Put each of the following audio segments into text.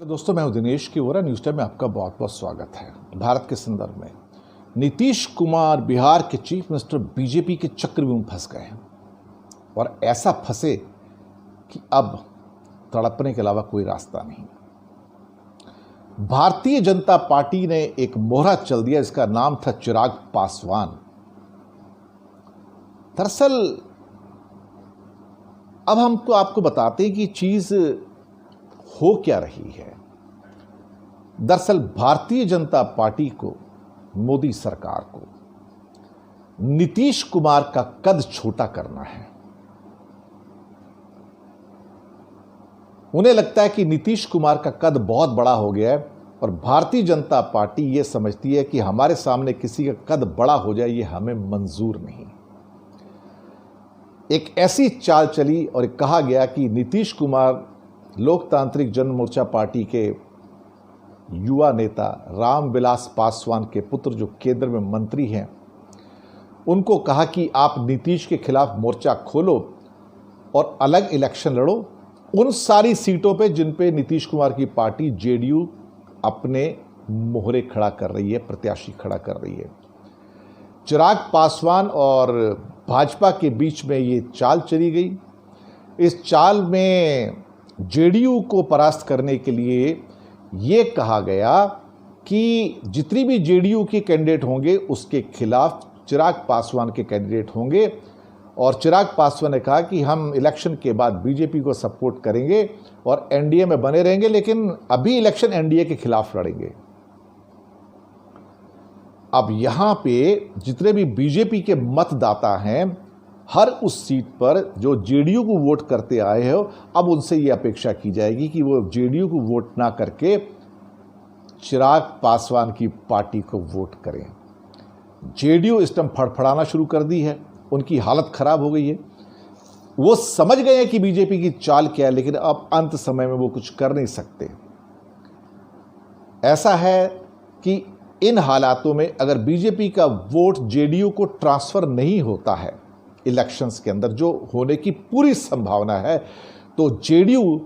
दोस्तों, मैं हूं दिनेश की ओरा। न्यूज़ टाइम में आपका बहुत बहुत स्वागत है। भारत के संदर्भ में नीतीश कुमार बिहार के चीफ मिनिस्टर बीजेपी के चक्रव्यूह में फंस गए हैं और ऐसा फंसे कि अब तड़पने के अलावा कोई रास्ता नहीं। भारतीय जनता पार्टी ने एक मोहरा चल दिया, इसका नाम था चिराग पासवान। दरअसल अब हम तो आपको बताते हैं कि चीज हो क्या रही है। दरअसल भारतीय जनता पार्टी को, मोदी सरकार को नीतीश कुमार का कद छोटा करना है। उन्हें लगता है कि नीतीश कुमार का कद बहुत बड़ा हो गया है और भारतीय जनता पार्टी यह समझती है कि हमारे सामने किसी का कद बड़ा हो जाए, यह हमें मंजूर नहीं। एक ऐसी चाल चली और कहा गया कि नीतीश कुमार लोकतांत्रिक जनमोर्चा पार्टी के युवा नेता रामविलास पासवान के पुत्र, जो केंद्र में मंत्री हैं, उनको कहा कि आप नीतीश के खिलाफ मोर्चा खोलो और अलग इलेक्शन लड़ो उन सारी सीटों पे जिन पे नीतीश कुमार की पार्टी जेडीयू अपने मोहरे खड़ा कर रही है, प्रत्याशी खड़ा कर रही है। चिराग पासवान और भाजपा के बीच में ये चाल चली गई। इस चाल में जेडीयू को परास्त करने के लिए ये कहा गया कि जितनी भी जेडीयू के कैंडिडेट होंगे उसके खिलाफ चिराग पासवान के कैंडिडेट होंगे और चिराग पासवान ने कहा कि हम इलेक्शन के बाद बीजेपी को सपोर्ट करेंगे और एनडीए में बने रहेंगे, लेकिन अभी इलेक्शन एनडीए के खिलाफ लड़ेंगे। अब यहां पे जितने भी बीजेपी के मतदाता हैं, हर उस सीट पर जो जेडीयू को वोट करते आए हो, अब उनसे ये अपेक्षा की जाएगी कि वो जेडीयू को वोट ना करके चिराग पासवान की पार्टी को वोट करें। जेडीयू इस टाइम फड़फड़ाना शुरू कर दी है, उनकी हालत खराब हो गई है। वो समझ गए हैं कि बीजेपी की चाल क्या है, लेकिन अब अंत समय में वो कुछ कर नहीं सकते। ऐसा है कि इन हालातों में अगर बीजेपी का वोट जेडीयू को ट्रांसफर नहीं होता है इलेक्शंस के अंदर, जो होने की पूरी संभावना है, तो जेडीयू,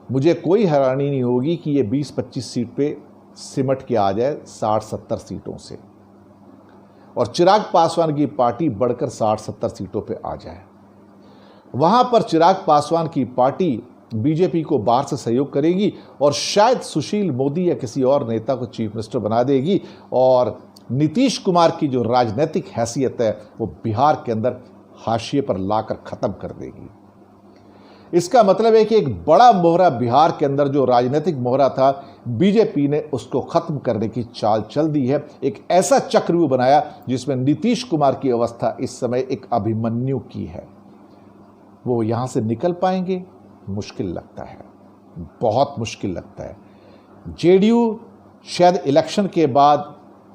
मुझे कोई हैरानी नहीं होगी कि ये 20-25 सीट पे सिमट के आ जाए 60-70 सीटों से और चिराग पासवान की पार्टी बढ़कर 60-70 सीटों पे आ जाए। वहां पर चिराग पासवान की पार्टी बीजेपी को बाहर से सहयोग करेगी और शायद सुशील मोदी या किसी और नेता को चीफ मिनिस्टर बना देगी और नीतीश कुमार की जो राजनीतिक हैसियत है वो बिहार के अंदर हाशिए पर लाकर खत्म कर देगी। इसका मतलब है कि एक बड़ा मोहरा बिहार के अंदर जो राजनीतिक मोहरा था, बीजेपी ने उसको खत्म करने की चाल चल दी है। एक ऐसा चक्रव्यूह बनाया जिसमें नीतीश कुमार की अवस्था इस समय एक अभिमन्यु की है। वो यहां से निकल पाएंगे? मुश्किल लगता है, बहुत मुश्किल लगता है। जेडीयू शायद इलेक्शन के बाद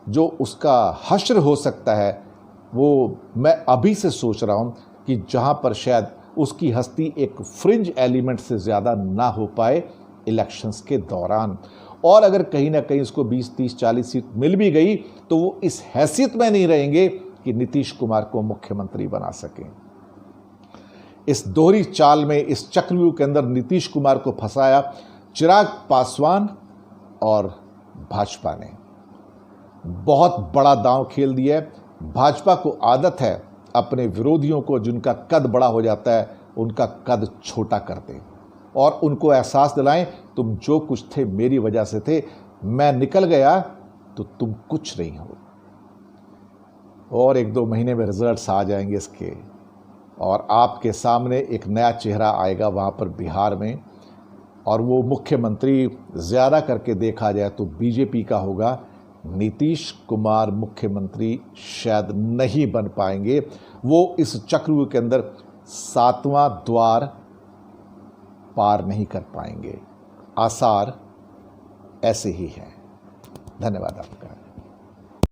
जो उसका हश्र हो सकता है, वो मैं अभी से सोच रहा हूं कि जहां पर शायद उसकी हस्ती एक फ्रिंज एलिमेंट से ज़्यादा ना हो पाए इलेक्शंस के दौरान, और अगर कहीं ना कहीं उसको 20-30-40 सीट मिल भी गई तो वो इस हैसियत में नहीं रहेंगे कि नीतीश कुमार को मुख्यमंत्री बना सकें। इस दोहरी चाल में, इस चक्रव्यूह के अंदर नीतीश कुमार को फंसाया चिराग पासवान और भाजपा ने। बहुत बड़ा दांव खेल दिया है। भाजपा को आदत है अपने विरोधियों को, जिनका कद बड़ा हो जाता है, उनका कद छोटा कर दें और उनको एहसास दिलाएं, तुम जो कुछ थे मेरी वजह से थे, मैं निकल गया तो तुम कुछ नहीं हो। और 1-2 महीने में रिजल्ट्स आ जाएंगे इसके और आपके सामने एक नया चेहरा आएगा वहाँ पर बिहार में, और वो मुख्यमंत्री ज़्यादा करके देखा जाए तो बीजेपी का होगा। नीतीश कुमार मुख्यमंत्री शायद नहीं बन पाएंगे। वो इस चक्रव्यूह के अंदर 7वां द्वार पार नहीं कर पाएंगे। आसार ऐसे ही हैं। धन्यवाद आपका।